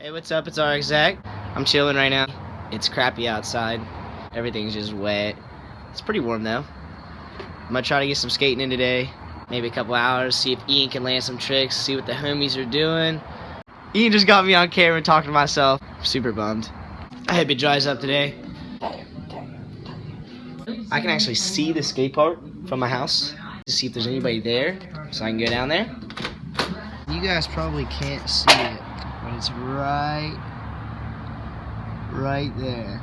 Hey, what's up? It's RX Zach. I'm chilling right now. It's crappy outside. Everything's just wet. It's pretty warm though. I'm gonna try to get some skating in today. Maybe a couple hours. See if Ian can land some tricks. See what the homies are doing. Ian just got me on camera talking to myself. I'm super bummed. I hope it dries up today. I can actually see the skate park from my house to see if there's anybody there, so I can go down there. You guys probably can't see it, but it's right there.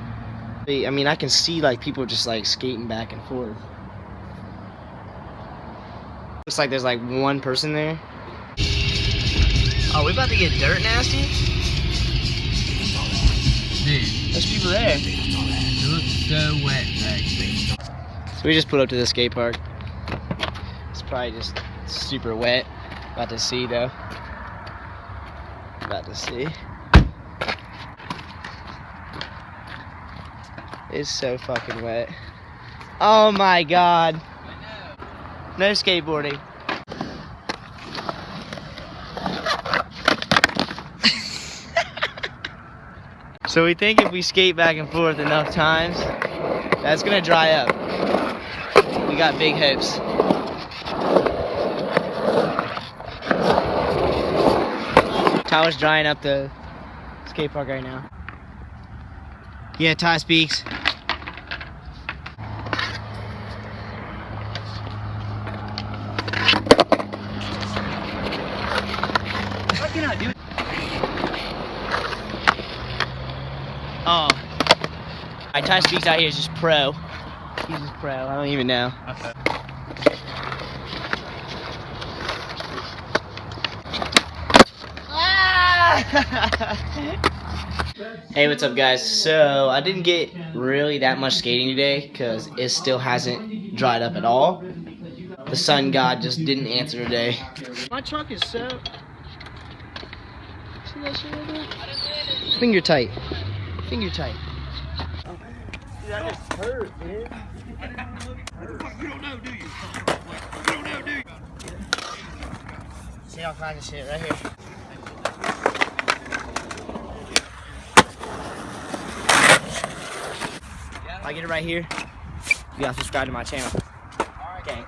I mean, I can see like people just like skating back and forth. Looks like there's like one person there. Oh, we about to get dirt nasty? Dude, There's people there. it looks so wet back there. So we just pulled up to the skate park. It's probably just super wet. About to see though. About to see. It's so fucking wet. Oh my god. No skateboarding. So we think if we skate back and forth enough times, that's gonna dry up. We got big hopes. Tyler's drying up the skate park right now. Yeah, Ty speaks. What can I do? Oh. Ty speaks out here is just pro. He's just pro. I don't even know. Okay. Hey, what's up guys? So I didn't get really that much skating today because it still hasn't dried up at all. The sun god just didn't answer today. My truck is so... See that shit right there? Finger tight. Finger tight. Oh. Dude, that just hurt, man. You don't know, do you? You don't know, do you? See all kinds of shit right here. If I get it right here, you gotta subscribe to my channel. Okay.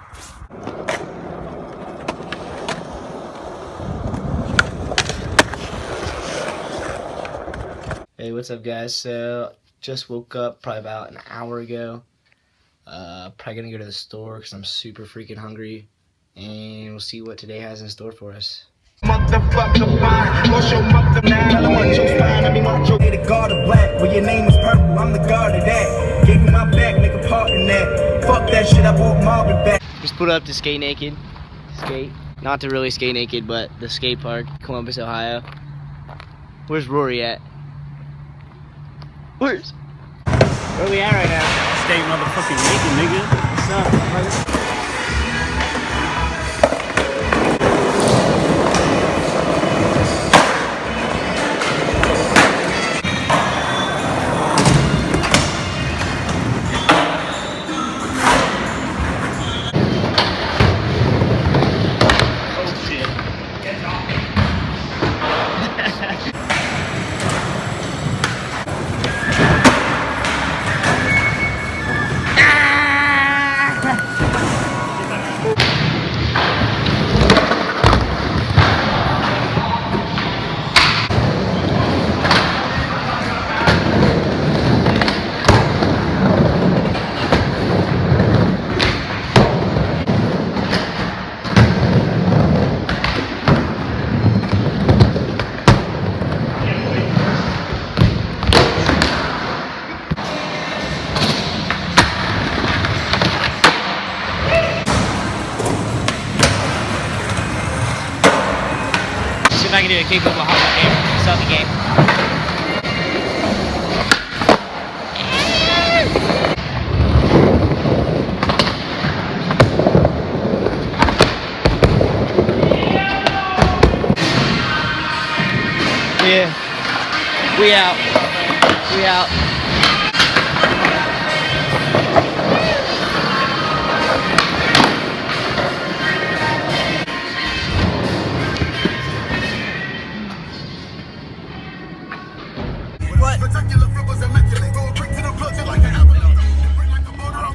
Hey, what's up guys? So, just woke up probably about an hour ago. Probably gonna go to the store because I'm super freaking hungry. And we'll see what today has in store for us. Motherfucker, fine. What's your mother now? I want your spine. I mean, want your the guard of black. Well, your name is purple. I'm the guard of that. Give me my back, make a part in that. Fuck that shit. I bought Marvin back. Just put up to Skate Naked. Skate. Not to really skate naked, but the skate park, Columbus, Ohio. Where's Rory at? Where are we at right now? Stay motherfucking naked, nigga. What's up, brother? See if I can do a kickflip while I'm here. Start the game. Yeah. We out. We out.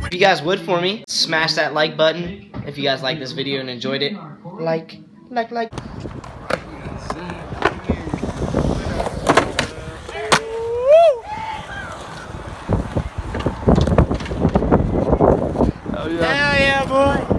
If you guys would for me, smash that like button. If you guys liked this video and enjoyed it, like. Hell yeah, boy.